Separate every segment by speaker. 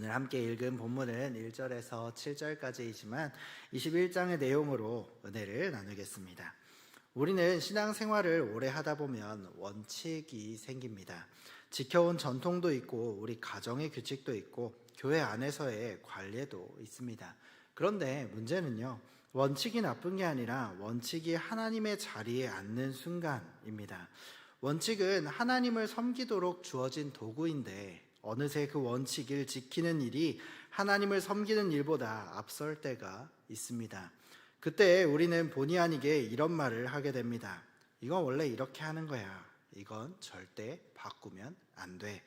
Speaker 1: 오늘 함께 읽은 본문은 1절에서 7절까지이지만 21장의 내용으로 은혜를 나누겠습니다. 우리는 신앙생활을 오래 하다 보면 원칙이 생깁니다. 지켜온 전통도 있고 우리 가정의 규칙도 있고 교회 안에서의 관례도 있습니다. 그런데 문제는요, 원칙이 나쁜 게 아니라 원칙이 하나님의 자리에 앉는 순간입니다. 원칙은 하나님을 섬기도록 주어진 도구인데 어느새 그 원칙을 지키는 일이 하나님을 섬기는 일보다 앞설 때가 있습니다. 그때 우리는 본의 아니게 이런 말을 하게 됩니다. 이건 원래 이렇게 하는 거야. 이건 절대 바꾸면 안 돼.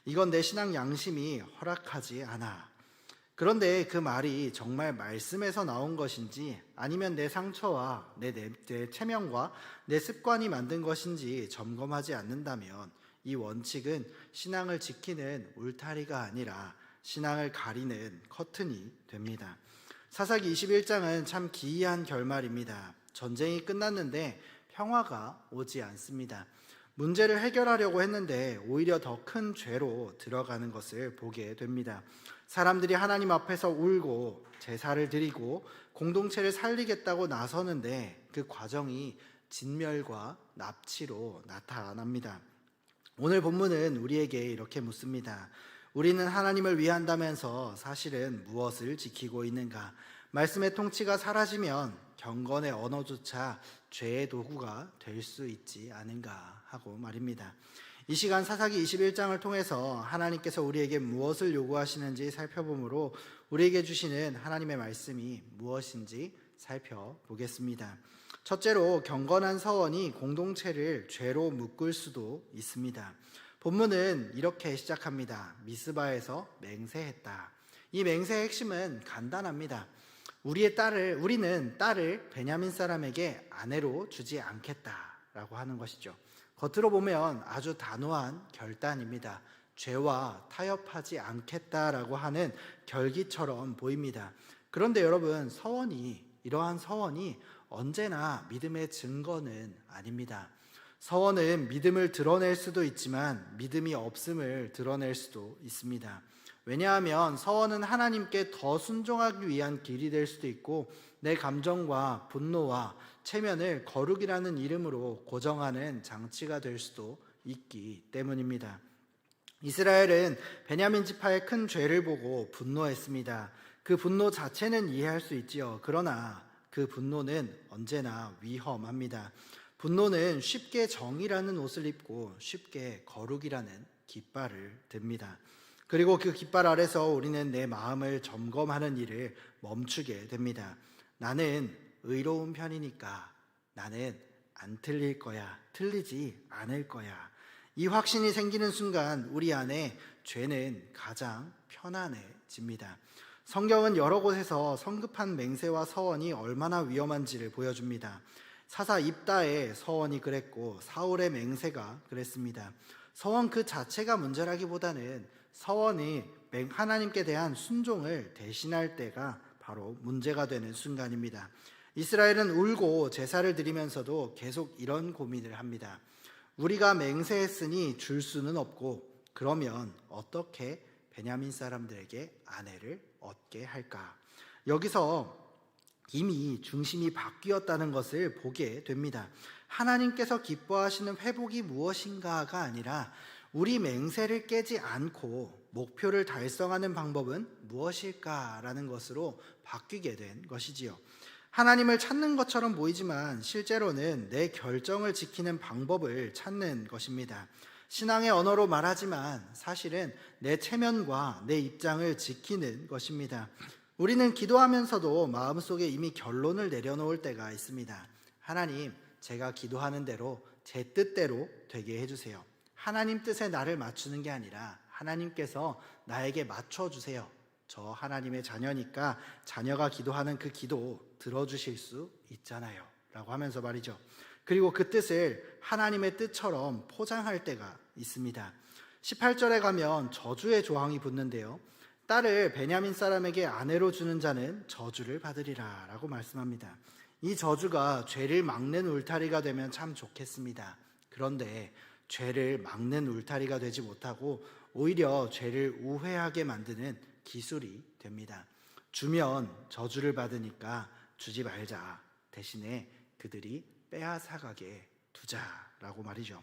Speaker 1: 이건 내 신앙 양심이 허락하지 않아. 그런데 그 말이 정말 말씀에서 나온 것인지 아니면 내 상처와 내 체면과 내 습관이 만든 것인지 점검하지 않는다면 이 원칙은 신앙을 지키는 울타리가 아니라 신앙을 가리는 커튼이 됩니다. 사사기 21장은 참 기이한 결말입니다. 전쟁이 끝났는데 평화가 오지 않습니다. 문제를 해결하려고 했는데 오히려 더 큰 죄로 들어가는 것을 보게 됩니다. 사람들이 하나님 앞에서 울고 제사를 드리고 공동체를 살리겠다고 나서는데 그 과정이 진멸과 납치로 나타납니다. 오늘 본문은 우리에게 이렇게 묻습니다. 우리는 하나님을 위한다면서 사실은 무엇을 지키고 있는가? 말씀의 통치가 사라지면 경건의 언어조차 죄의 도구가 될 수 있지 않은가 하고 말입니다. 이 시간 사사기 21장을 통해서 하나님께서 우리에게 무엇을 요구하시는지 살펴보므로 우리에게 주시는 하나님의 말씀이 무엇인지 살펴보겠습니다. 첫째로 경건한 서원이 공동체를 죄로 묶을 수도 있습니다. 본문은 이렇게 시작합니다. 미스바에서 맹세했다. 이 맹세의 핵심은 간단합니다. 우리는 딸을 베냐민 사람에게 아내로 주지 않겠다라고 하는 것이죠. 겉으로 보면 아주 단호한 결단입니다. 죄와 타협하지 않겠다라고 하는 결기처럼 보입니다. 그런데 여러분, 이러한 서원이 언제나 믿음의 증거는 아닙니다. 서원은 믿음을 드러낼 수도 있지만 믿음이 없음을 드러낼 수도 있습니다. 왜냐하면 서원은 하나님께 더 순종하기 위한 길이 될 수도 있고 내 감정과 분노와 체면을 거룩이라는 이름으로 고정하는 장치가 될 수도 있기 때문입니다. 이스라엘은 베냐민 지파의 큰 죄를 보고 분노했습니다. 그 분노 자체는 이해할 수 있지요. 그러나 그 분노는 언제나 위험합니다. 분노는 쉽게 정의라는 옷을 입고 쉽게 거룩이라는 깃발을 듭니다. 그리고 그 깃발 아래서 우리는 내 마음을 점검하는 일을 멈추게 됩니다. 나는 의로운 편이니까 나는 안 틀릴 거야. 틀리지 않을 거야. 이 확신이 생기는 순간 우리 안에 죄는 가장 편안해집니다. 성경은 여러 곳에서 성급한 맹세와 서원이 얼마나 위험한지를 보여줍니다. 사사 입다의 서원이 그랬고 사울의 맹세가 그랬습니다. 서원 그 자체가 문제라기보다는 서원이 하나님께 대한 순종을 대신할 때가 바로 문제가 되는 순간입니다. 이스라엘은 울고 제사를 드리면서도 계속 이런 고민을 합니다. 우리가 맹세했으니 줄 수는 없고 그러면 어떻게 베냐민 사람들에게 아내를 얻게 할까? 여기서 이미 중심이 바뀌었다는 것을 보게 됩니다. 하나님께서 기뻐하시는 회복이 무엇인가가 아니라 우리 맹세를 깨지 않고 목표를 달성하는 방법은 무엇일까라는 것으로 바뀌게 된 것이지요. 하나님을 찾는 것처럼 보이지만 실제로는 내 결정을 지키는 방법을 찾는 것입니다. 신앙의 언어로 말하지만 사실은 내 체면과 내 입장을 지키는 것입니다. 우리는 기도하면서도 마음속에 이미 결론을 내려놓을 때가 있습니다. 하나님, 제가 기도하는 대로 제 뜻대로 되게 해주세요. 하나님 뜻에 나를 맞추는 게 아니라 하나님께서 나에게 맞춰주세요. 저 하나님의 자녀니까 자녀가 기도하는 그 기도 들어주실 수 있잖아요 라고 하면서 말이죠. 그리고 그 뜻을 하나님의 뜻처럼 포장할 때가 있습니다. 18절에 가면 저주의 조항이 붙는데요. 딸을 베냐민 사람에게 아내로 주는 자는 저주를 받으리라 라고 말씀합니다. 이 저주가 죄를 막는 울타리가 되면 참 좋겠습니다. 그런데 죄를 막는 울타리가 되지 못하고 오히려 죄를 우회하게 만드는 기술이 됩니다. 주면 저주를 받으니까 주지 말자. 대신에 그들이 빼앗아가게 두자라고 말이죠.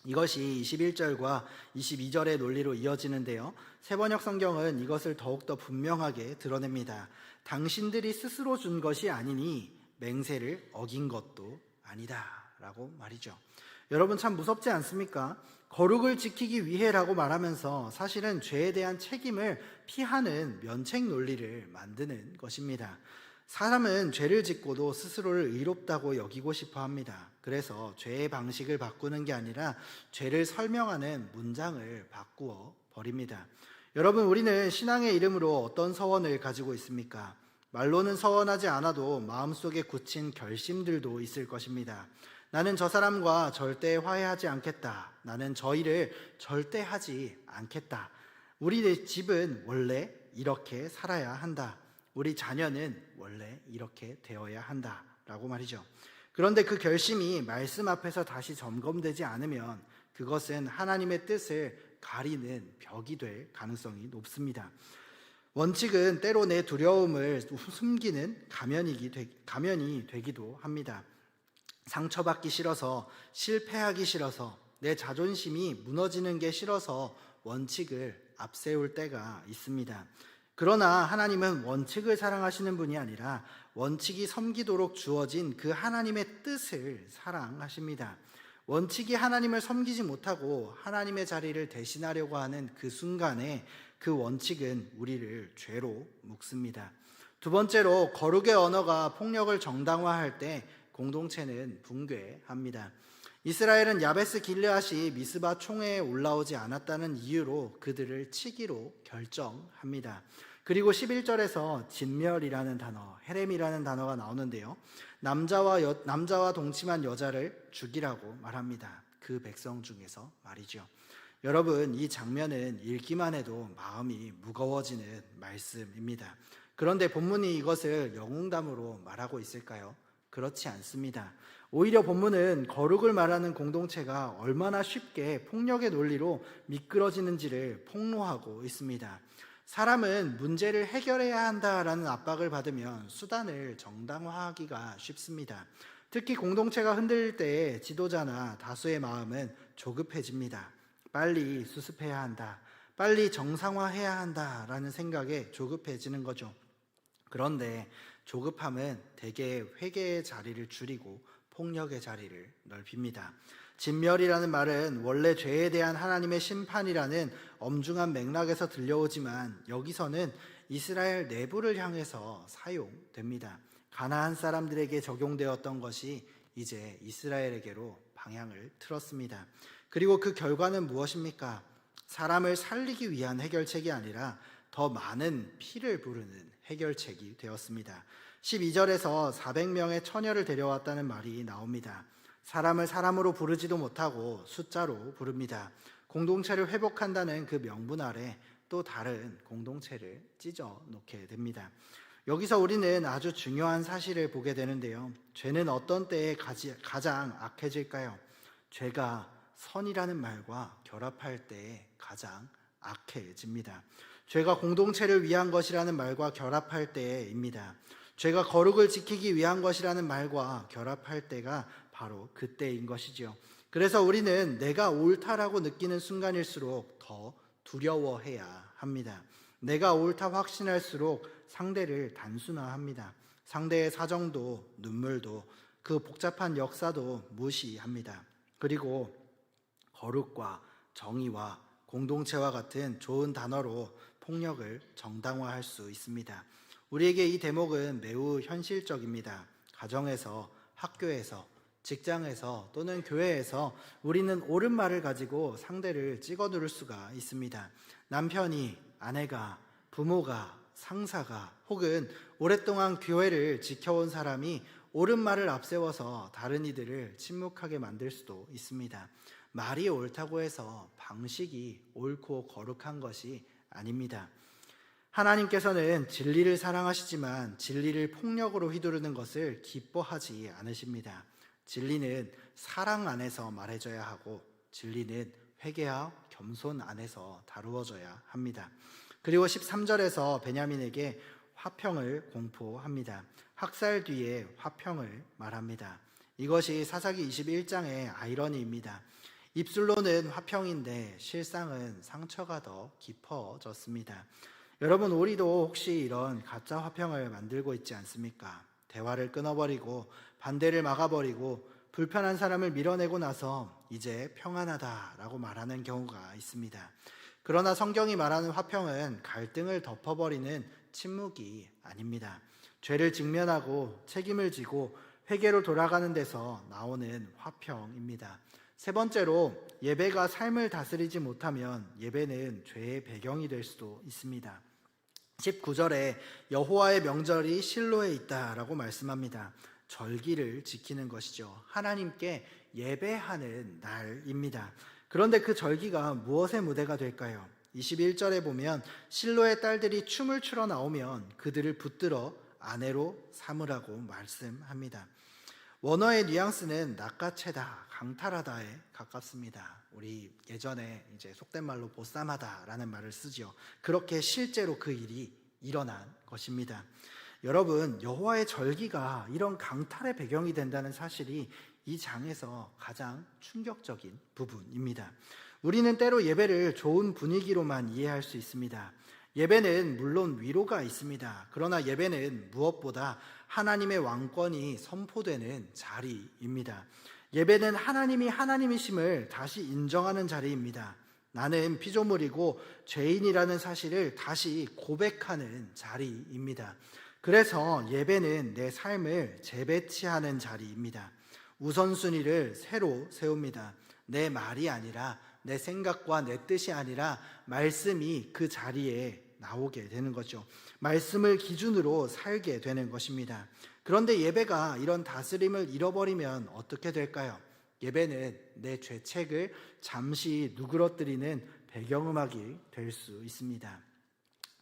Speaker 1: 이것이 21절과 22절의 논리로 이어지는데요. 세번역 성경은 이것을 더욱더 분명하게 드러냅니다. 당신들이 스스로 준 것이 아니니 맹세를 어긴 것도 아니다 라고 말이죠. 여러분 참 무섭지 않습니까? 거룩을 지키기 위해라고 말하면서 사실은 죄에 대한 책임을 피하는 면책 논리를 만드는 것입니다. 사람은 죄를 짓고도 스스로를 의롭다고 여기고 싶어 합니다. 그래서 죄의 방식을 바꾸는 게 아니라 죄를 설명하는 문장을 바꾸어 버립니다. 여러분, 우리는 신앙의 이름으로 어떤 서원을 가지고 있습니까? 말로는 서원하지 않아도 마음속에 굳힌 결심들도 있을 것입니다. 나는 저 사람과 절대 화해하지 않겠다. 나는 저 일을 절대 하지 않겠다. 우리 집은 원래 이렇게 살아야 한다. 우리 자녀는 원래 이렇게 되어야 한다라고 말이죠. 그런데 그 결심이 말씀 앞에서 다시 점검되지 않으면 그것은 하나님의 뜻을 가리는 벽이 될 가능성이 높습니다. 원칙은 때로 내 두려움을 숨기는 가면이 되기도 합니다. 상처받기 싫어서, 실패하기 싫어서, 내 자존심이 무너지는 게 싫어서 원칙을 앞세울 때가 있습니다. 그러나 하나님은 원칙을 사랑하시는 분이 아니라 원칙이 섬기도록 주어진 그 하나님의 뜻을 사랑하십니다. 원칙이 하나님을 섬기지 못하고 하나님의 자리를 대신하려고 하는 그 순간에 그 원칙은 우리를 죄로 묶습니다. 두 번째로, 거룩의 언어가 폭력을 정당화할 때 공동체는 붕괴합니다. 이스라엘은 야베스 길르앗이 미스바 총회에 올라오지 않았다는 이유로 그들을 치기로 결정합니다. 그리고 11절에서 진멸이라는 단어, 헤렘이라는 단어가 나오는데요. 남자와 동침한 여자를 죽이라고 말합니다. 그 백성 중에서 말이죠. 여러분, 이 장면은 읽기만 해도 마음이 무거워지는 말씀입니다. 그런데 본문이 이것을 영웅담으로 말하고 있을까요? 그렇지 않습니다. 오히려 본문은 거룩을 말하는 공동체가 얼마나 쉽게 폭력의 논리로 미끄러지는지를 폭로하고 있습니다. 사람은 문제를 해결해야 한다라는 압박을 받으면 수단을 정당화하기가 쉽습니다. 특히 공동체가 흔들릴 때 지도자나 다수의 마음은 조급해집니다. 빨리 수습해야 한다, 빨리 정상화해야 한다라는 생각에 조급해지는 거죠. 그런데 조급함은 대개 회개의 자리를 줄이고 폭력의 자리를 넓힙니다. 진멸이라는 말은 원래 죄에 대한 하나님의 심판이라는 엄중한 맥락에서 들려오지만 여기서는 이스라엘 내부를 향해서 사용됩니다. 가나안 사람들에게 적용되었던 것이 이제 이스라엘에게로 방향을 틀었습니다. 그리고 그 결과는 무엇입니까? 사람을 살리기 위한 해결책이 아니라 더 많은 피를 부르는 해결책이 되었습니다. 12절에서 400명의 처녀를 데려왔다는 말이 나옵니다. 사람을 사람으로 부르지도 못하고 숫자로 부릅니다. 공동체를 회복한다는 그 명분 아래 또 다른 공동체를 찢어 놓게 됩니다. 여기서 우리는 아주 중요한 사실을 보게 되는데요. 죄는 어떤 때에 가장 악해질까요? 죄가 선이라는 말과 결합할 때에 가장 악해집니다. 죄가 공동체를 위한 것이라는 말과 결합할 때입니다. 죄가 거룩을 지키기 위한 것이라는 말과 결합할 때가 바로 그때인 것이죠. 그래서 우리는 내가 옳다라고 느끼는 순간일수록 더 두려워해야 합니다. 내가 옳다 확신할수록 상대를 단순화합니다. 상대의 사정도 눈물도 그 복잡한 역사도 무시합니다. 그리고 거룩과 정의와 공동체와 같은 좋은 단어로 폭력을 정당화할 수 있습니다. 우리에게 이 대목은 매우 현실적입니다. 가정에서, 학교에서, 직장에서 또는 교회에서 우리는 옳은 말을 가지고 상대를 찍어 누를 수가 있습니다. 남편이, 아내가, 부모가, 상사가 혹은 오랫동안 교회를 지켜온 사람이 옳은 말을 앞세워서 다른 이들을 침묵하게 만들 수도 있습니다. 말이 옳다고 해서 방식이 옳고 거룩한 것이 아닙니다. 하나님께서는 진리를 사랑하시지만 진리를 폭력으로 휘두르는 것을 기뻐하지 않으십니다. 진리는 사랑 안에서 말해져야 하고 진리는 회개와 겸손 안에서 다루어져야 합니다. 그리고 13절에서 베냐민에게 화평을 공포합니다. 학살 뒤에 화평을 말합니다. 이것이 사사기 21장의 아이러니입니다. 입술로는 화평인데 실상은 상처가 더 깊어졌습니다. 여러분, 우리도 혹시 이런 가짜 화평을 만들고 있지 않습니까? 대화를 끊어버리고 반대를 막아버리고 불편한 사람을 밀어내고 나서 이제 평안하다라고 말하는 경우가 있습니다. 그러나 성경이 말하는 화평은 갈등을 덮어버리는 침묵이 아닙니다. 죄를 직면하고 책임을 지고 회개로 돌아가는 데서 나오는 화평입니다. 세 번째로, 예배가 삶을 다스리지 못하면 예배는 죄의 배경이 될 수도 있습니다. 19절에 여호와의 명절이 실로에 있다라고 말씀합니다. 절기를 지키는 것이죠. 하나님께 예배하는 날입니다. 그런데 그 절기가 무엇의 무대가 될까요? 21절에 보면 실로의 딸들이 춤을 추러 나오면 그들을 붙들어 아내로 삼으라고 말씀합니다. 원어의 뉘앙스는 낚아채다, 강탈하다에 가깝습니다. 우리 예전에 이제 속된 말로 보쌈하다라는 말을 쓰죠. 그렇게 실제로 그 일이 일어난 것입니다. 여러분, 여호와의 절기가 이런 강탈의 배경이 된다는 사실이 이 장에서 가장 충격적인 부분입니다. 우리는 때로 예배를 좋은 분위기로만 이해할 수 있습니다. 예배는 물론 위로가 있습니다. 그러나 예배는 무엇보다 하나님의 왕권이 선포되는 자리입니다. 예배는 하나님이 하나님이심을 다시 인정하는 자리입니다. 나는 피조물이고 죄인이라는 사실을 다시 고백하는 자리입니다. 그래서 예배는 내 삶을 재배치하는 자리입니다. 우선순위를 새로 세웁니다. 내 말이 아니라, 내 생각과 내 뜻이 아니라 말씀이 그 자리에 나오게 되는 거죠. 말씀을 기준으로 살게 되는 것입니다. 그런데 예배가 이런 다스림을 잃어버리면 어떻게 될까요? 예배는 내 죄책을 잠시 누그러뜨리는 배경음악이 될 수 있습니다.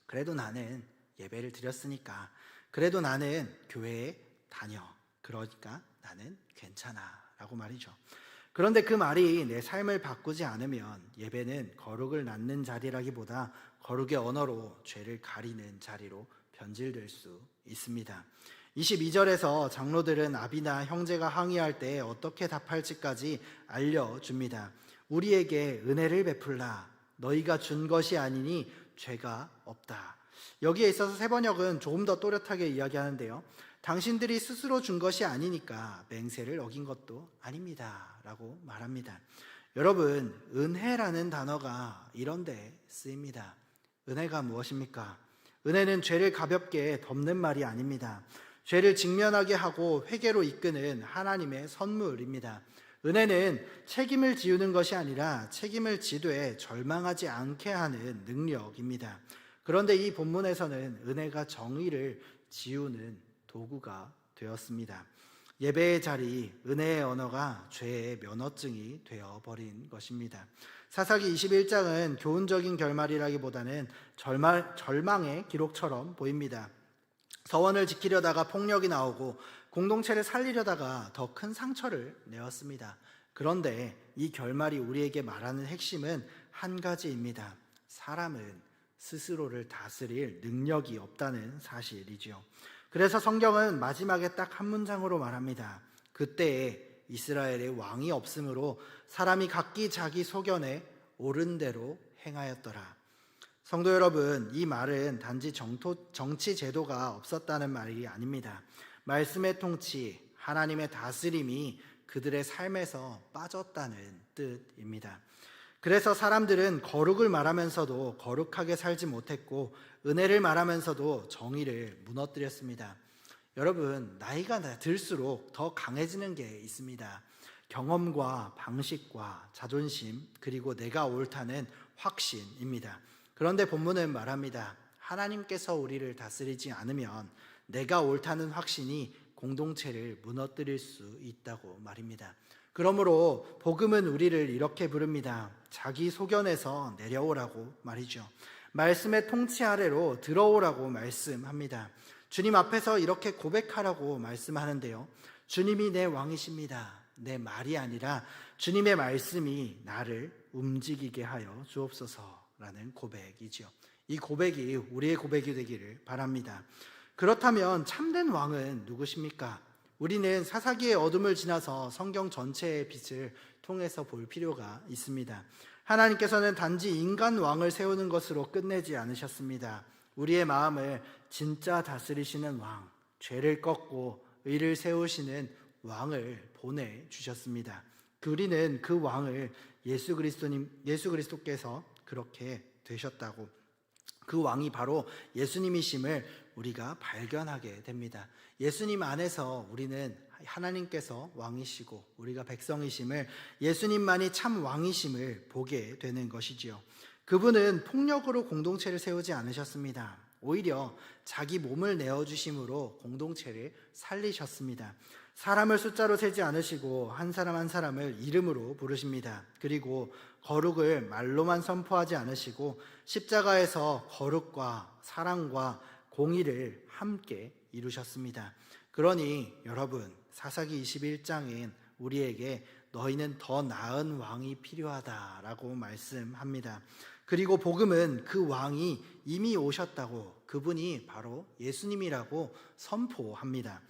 Speaker 1: 그래도 나는 예배를 드렸으니까, 그래도 나는 교회에 다녀, 그러니까 나는 괜찮아 라고 말이죠. 그런데 그 말이 내 삶을 바꾸지 않으면 예배는 거룩을 낳는 자리라기보다 거룩의 언어로 죄를 가리는 자리로 변질될 수 있습니다. 22절에서 장로들은 아비나 형제가 항의할 때 어떻게 답할지까지 알려줍니다. 우리에게 은혜를 베풀라. 너희가 준 것이 아니니 죄가 없다. 여기에 있어서 세번역은 조금 더 또렷하게 이야기하는데요. 당신들이 스스로 준 것이 아니니까 맹세를 어긴 것도 아닙니다 라고 말합니다. 여러분, 은혜라는 단어가 이런 데 쓰입니다. 은혜가 무엇입니까? 은혜는 죄를 가볍게 덮는 말이 아닙니다. 죄를 직면하게 하고 회개로 이끄는 하나님의 선물입니다. 은혜는 책임을 지우는 것이 아니라 책임을 지되 절망하지 않게 하는 능력입니다. 그런데 이 본문에서는 은혜가 정의를 지우는 도구가 되었습니다. 예배의 자리, 은혜의 언어가 죄의 면허증이 되어버린 것입니다. 사사기 21장은 교훈적인 결말이라기보다는 절망의 기록처럼 보입니다. 서원을 지키려다가 폭력이 나오고 공동체를 살리려다가 더 큰 상처를 내었습니다. 그런데 이 결말이 우리에게 말하는 핵심은 한 가지입니다. 사람은 스스로를 다스릴 능력이 없다는 사실이죠. 그래서 성경은 마지막에 딱 한 문장으로 말합니다. 그때에 이스라엘의 왕이 없으므로 사람이 각기 자기 소견에 옳은 대로 행하였더라. 성도 여러분, 이 말은 단지 정치 제도가 없었다는 말이 아닙니다. 말씀의 통치, 하나님의 다스림이 그들의 삶에서 빠졌다는 뜻입니다. 그래서 사람들은 거룩을 말하면서도 거룩하게 살지 못했고 은혜를 말하면서도 정의를 무너뜨렸습니다. 여러분, 나이가 들수록 더 강해지는 게 있습니다. 경험과 방식과 자존심, 그리고 내가 옳다는 확신입니다. 그런데 본문은 말합니다. 하나님께서 우리를 다스리지 않으면 내가 옳다는 확신이 공동체를 무너뜨릴 수 있다고 말입니다. 그러므로 복음은 우리를 이렇게 부릅니다. 자기 소견에서 내려오라고 말이죠. 말씀의 통치 아래로 들어오라고 말씀합니다. 주님 앞에서 이렇게 고백하라고 말씀하는데요. 주님이 내 왕이십니다. 내 말이 아니라 주님의 말씀이 나를 움직이게 하여 주옵소서라는 고백이지요. 이 고백이 우리의 고백이 되기를 바랍니다. 그렇다면 참된 왕은 누구십니까? 우리는 사사기의 어둠을 지나서 성경 전체의 빛을 통해서 볼 필요가 있습니다. 하나님께서는 단지 인간 왕을 세우는 것으로 끝내지 않으셨습니다. 우리의 마음을 진짜 다스리시는 왕, 죄를 꺾고 의를 세우시는 왕을 보내주셨습니다. 우리는 그 왕을 예수 그리스도께서 그렇게 되셨다고, 그 왕이 바로 예수님이심을 우리가 발견하게 됩니다. 예수님 안에서 우리는 하나님께서 왕이시고 우리가 백성이심을, 예수님만이 참 왕이심을 보게 되는 것이지요. 그분은 폭력으로 공동체를 세우지 않으셨습니다. 오히려 자기 몸을 내어주심으로 공동체를 살리셨습니다. 사람을 숫자로 세지 않으시고 한 사람 한 사람을 이름으로 부르십니다. 그리고 거룩을 말로만 선포하지 않으시고 십자가에서 거룩과 사랑과 공의를 함께 이루셨습니다. 그러니 여러분, 사사기 21장엔 우리에게 너희는 더 나은 왕이 필요하다라고 말씀합니다. 그리고 복음은 그 왕이 이미 오셨다고, 그분이 바로 예수님이라고 선포합니다.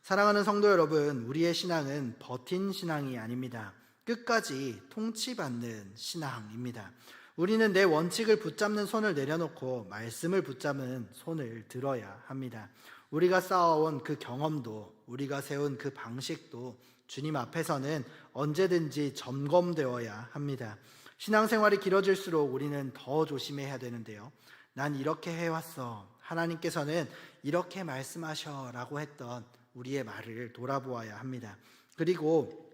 Speaker 1: 사랑하는 성도 여러분, 우리의 신앙은 버틴 신앙이 아닙니다. 끝까지 통치받는 신앙입니다. 우리는 내 원칙을 붙잡는 손을 내려놓고 말씀을 붙잡는 손을 들어야 합니다. 우리가 쌓아온 그 경험도, 우리가 세운 그 방식도 주님 앞에서는 언제든지 점검되어야 합니다. 신앙생활이 길어질수록 우리는 더 조심해야 되는데요. 난 이렇게 해왔어, 하나님께서는 이렇게 말씀하셔라고 했던 우리의 말을 돌아보아야 합니다. 그리고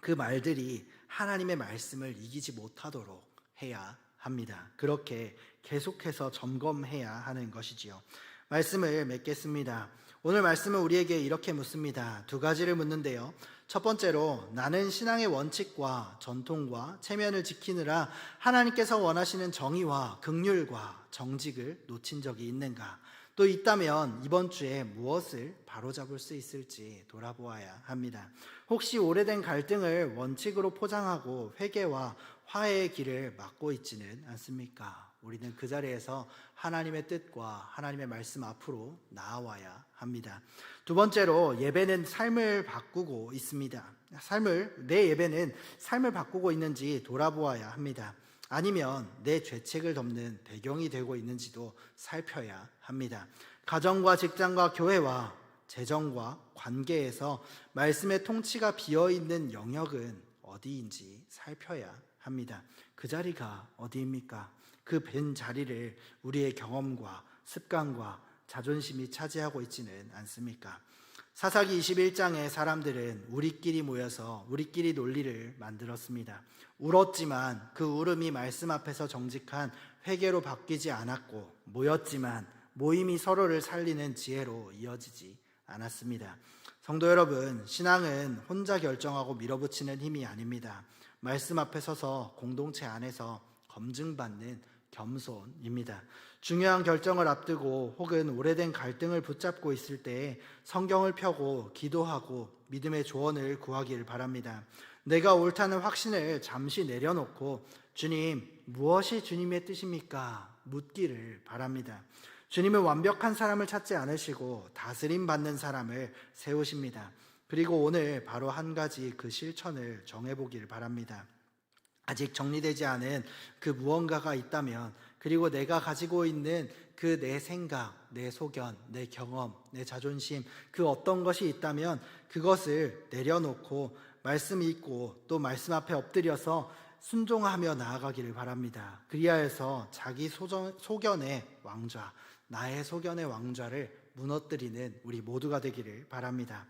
Speaker 1: 그 말들이 하나님의 말씀을 이기지 못하도록 해야 합니다. 그렇게 계속해서 점검해야 하는 것이지요. 말씀을 맺겠습니다. 오늘 말씀은 우리에게 이렇게 묻습니다. 두 가지를 묻는데요. 첫 번째로, 나는 신앙의 원칙과 전통과 체면을 지키느라 하나님께서 원하시는 정의와 긍휼과 정직을 놓친 적이 있는가? 또 있다면 이번 주에 무엇을 바로잡을 수 있을지 돌아보아야 합니다. 혹시 오래된 갈등을 원칙으로 포장하고 회개와 화해의 길을 막고 있지는 않습니까? 우리는 그 자리에서 하나님의 뜻과 하나님의 말씀 앞으로 나아와야 합니다. 두 번째로, 예배는 삶을 바꾸고 있습니다. 내 예배는 삶을 바꾸고 있는지 돌아보아야 합니다. 아니면 내 죄책을 덮는 배경이 되고 있는지도 살펴야 합니다. 가정과 직장과 교회와 재정과 관계에서 말씀의 통치가 비어있는 영역은 어디인지 살펴야 합니다. 그 자리가 어디입니까? 그 빈 자리를 우리의 경험과 습관과 자존심이 차지하고 있지는 않습니까? 사사기 21장의 사람들은 우리끼리 모여서 우리끼리 논리를 만들었습니다. 울었지만 그 울음이 말씀 앞에서 정직한 회개로 바뀌지 않았고, 모였지만 모임이 서로를 살리는 지혜로 이어지지 않았습니다. 성도 여러분, 신앙은 혼자 결정하고 밀어붙이는 힘이 아닙니다. 말씀 앞에 서서 공동체 안에서 검증받는 겸손입니다. 중요한 결정을 앞두고 혹은 오래된 갈등을 붙잡고 있을 때 성경을 펴고 기도하고 믿음의 조언을 구하기를 바랍니다. 내가 옳다는 확신을 잠시 내려놓고 주님, 무엇이 주님의 뜻입니까? 묻기를 바랍니다. 주님은 완벽한 사람을 찾지 않으시고 다스림 받는 사람을 세우십니다. 그리고 오늘 바로 한 가지 그 실천을 정해보기를 바랍니다. 아직 정리되지 않은 그 무언가가 있다면, 그리고 내가 가지고 있는 그 내 생각, 내 소견, 내 경험, 내 자존심, 그 어떤 것이 있다면 그것을 내려놓고 말씀 읽고 또 말씀 앞에 엎드려서 순종하며 나아가기를 바랍니다. 그리하여서 자기 소견의 왕좌, 나의 소견의 왕좌를 무너뜨리는 우리 모두가 되기를 바랍니다.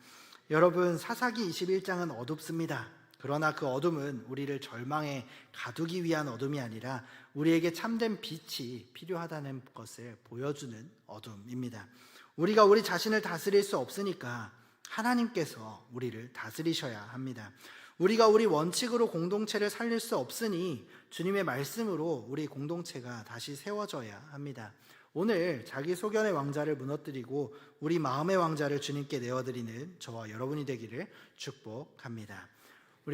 Speaker 1: 여러분, 사사기 21장은 어둡습니다. 그러나 그 어둠은 우리를 절망에 가두기 위한 어둠이 아니라 우리에게 참된 빛이 필요하다는 것을 보여주는 어둠입니다. 우리가 우리 자신을 다스릴 수 없으니까 하나님께서 우리를 다스리셔야 합니다. 우리가 우리 원칙으로 공동체를 살릴 수 없으니 주님의 말씀으로 우리 공동체가 다시 세워져야 합니다. 오늘 자기 소견의 왕자를 무너뜨리고 우리 마음의 왕자를 주님께 내어드리는 저와 여러분이 되기를 축복합니다.